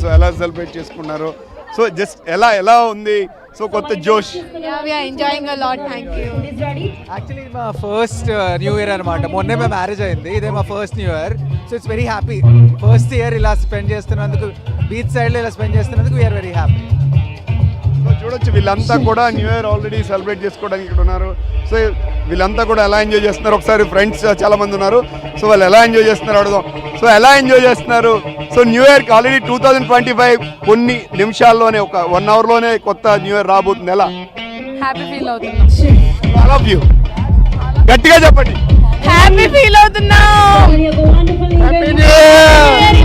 So ఎలా celebrate చేసుకున్నారు? So just ఎలా ఉంది? సో కొత్త జోష్. We are enjoying a lot. Thank you. Actually మా ఫస్ట్ న్యూ ఇయర్ అనమాట. మొన్నే మా మ్యారేజ్ అయింది, ఇదే మా first new year. So it's very happy. First year ఇలా స్పెండ్ చేస్తున్నందుకు, బీచ్ సైడ్లో ఇలా స్పెండ్ చేస్తున్నందుకు వీఆర్ వెరీ హ్యాపీ. సో చూడొచ్చు వీళ్ళంతా కూడా న్యూ ఇయర్ ఆల్రెడీ సెలబ్రేట్ చేసుకోవడానికి ఇక్కడ ఉన్నారు. సో వీళ్ళంతా కూడా ఎలా ఎంజాయ్ చేస్తున్నారు? ఒకసారి ఫ్రెండ్స్ చాలా మంది ఉన్నారు. సో వాళ్ళు ఎలా ఎంజాయ్ చేస్తున్నారు అడుగుదాం. సో ఎలా ఎంజాయ్ చేస్తున్నారు? సో న్యూ ఇయర్కి ఆల్రెడీ 2025 కొన్ని నిమిషాల్లోనే, ఒక 1 అవర్లోనే కొత్త న్యూ ఇయర్ రాబోతుంది. ఎలా హ్యాపీ ఫీల్ అవుతున్నాం. I love you. గట్టిగా చెప్పండి. హ్యాపీ ఫీల్ అవుతున్నాం. Happy new year.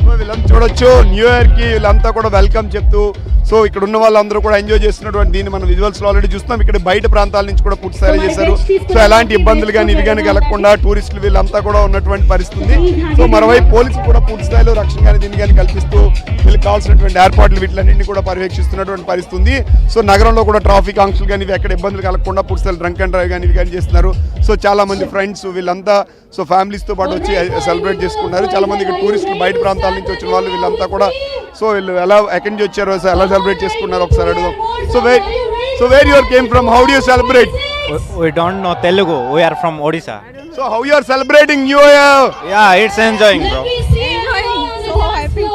సో వీళ్ళంతా చూడొచ్చు న్యూ ఇయర్కి వీళ్ళంతా కూడా వెల్కమ్ చెప్తూ, సో ఇక్కడ ఉన్న వాళ్ళందరూ కూడా ఎంజాయ్ చేస్తున్నటువంటి దీన్ని మనం విజువల్స్లో ఆల్రెడీ చూస్తున్నాం. ఇక్కడ బయట ప్రాంతాల నుంచి కూడా పూర్తి స్థాయిలో చేశారు. సో ఎలాంటి ఇబ్బందులు కానీ ఇవి కానీ కలగకుండా టూరిస్టులు వీళ్ళంతా కూడా ఉన్నటువంటి పరిస్థితి. సో మరోవైపు పోలీసులు కూడా పూర్తి స్థాయిలో రక్షణ కానీ దీన్ని కానీ కల్పిస్తూ వీళ్ళకి కావాల్సినటువంటి ఏర్పాట్లు వీటిలన్నింటినీ కూడా పర్యవేక్షిస్తున్నటువంటి పరిస్థితి. సో నగరంలో కూడా ట్రాఫిక్ ఆంక్షలు కానీ ఇవి ఎక్కడ ఇబ్బందులు కలగకుండా పూర్తి స్థాయిలో డ్రంక్ అండ్ డ్రైవ్ కానీ ఇవి కానీ చేస్తున్నారు. సో చాలా మంది ఫ్రెండ్స్ వీళ్ళంతా సో ఫ్యామిలీస్తో పాటు వచ్చి సెలబ్రేట్ చేసుకున్నారు. చాలా మంది ఇక్కడ టూరిస్టులు బయట ప్రాంతాల నుంచి వచ్చిన వాళ్ళు వీళ్ళంతా కూడా సో వీళ్ళు ఎలా ఎక్కడి నుంచి వచ్చారో ఎలా సెలబ్రేట్ చేసుకున్నారు ఒకసారి అడుగుదాం. So where your came from, how do you celebrate? We don't know Telugu. We are from Odisha. So how you are celebrating New Year? Yeah, it's enjoying, bro. So happy.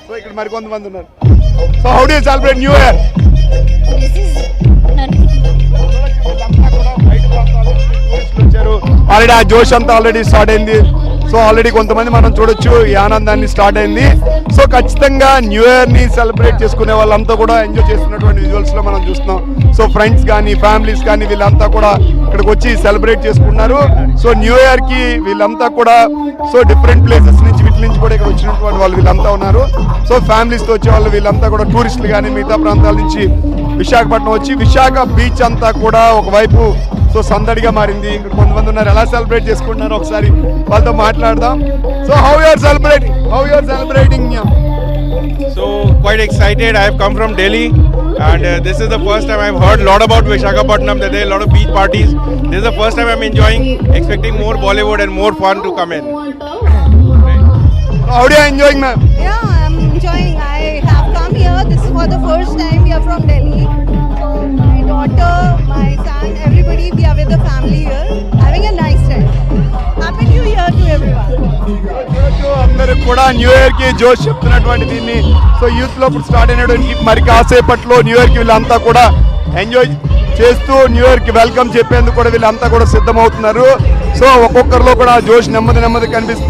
So ఇక్కడ మరి కొంతమంది ఉన్నారు. So how do you celebrate New Year? Already ఆ జోష్ అంతా already start అయింది. So already కొంతమంది మనం చూడొచ్చు ఈ ఆనందాన్ని స్టార్ట్ అయింది. సో ఖచ్చితంగా న్యూ ఇయర్ని సెలబ్రేట్ చేసుకునే వాళ్ళంతా కూడా ఎంజాయ్ చేస్తున్నటువంటి విజువల్స్లో మనం చూస్తున్నాం. సో ఫ్రెండ్స్ కానీ ఫ్యామిలీస్ కానీ వీళ్ళంతా కూడా ఇక్కడికి వచ్చి సెలబ్రేట్ చేసుకున్నారు. సో న్యూ ఇయర్కి వీళ్ళంతా కూడా సో డిఫరెంట్ ప్లేసెస్ నుంచి వీటి నుంచి కూడా ఇక్కడ వచ్చినటువంటి వాళ్ళు వీళ్ళంతా ఉన్నారు. సో ఫ్యామిలీస్తో వచ్చే వాళ్ళు వీళ్ళంతా కూడా టూరిస్టులు కానీ మిగతా ప్రాంతాల నుంచి విశాఖపట్నం వచ్చి విశాఖ బీచ్ అంతా కూడా ఒకవైపు సో సందడిగా మారింది. ఇక్కడ కొంతమంది ఉన్నారు. ఎలా సెలబ్రేట్ చేసుకుంటున్నారు ఒకసారి వాళ్ళతో మాట్లాడదాం. So how you are celebrating? So quite excited. I have come from Delhi and this is the first time I've heard a lot about Visakhapatnam, that there are a lot of beach parties. This is the first time I'm enjoying, expecting more Bollywood and more fun to come in. How are you enjoying, ma'am? Yeah, I'm enjoying. I have come here. This is for the first time. We are from Delhi. So my daughter, my son, everybody, we are with the family here, having a nice time. Happy New Year to everyone. అందరూ కూడా new year కి జోష్ చెప్తున్నటువంటి దీన్ని so youth లో ఇప్పుడు start అయినటువంటి మరి కాసేపట్లో న్యూ ఇయర్ కి వీళ్ళంతా కూడా ఎంజాయ్ చేస్తూ న్యూ ఇయర్ కి వెల్కమ్ చెప్పేందుకు కూడా వీళ్ళంతా కూడా సిద్ధమవుతున్నారు. సో ఒక్కొక్కరిలో కూడా జోష్ నెమ్మది కనిపిస్తుంది.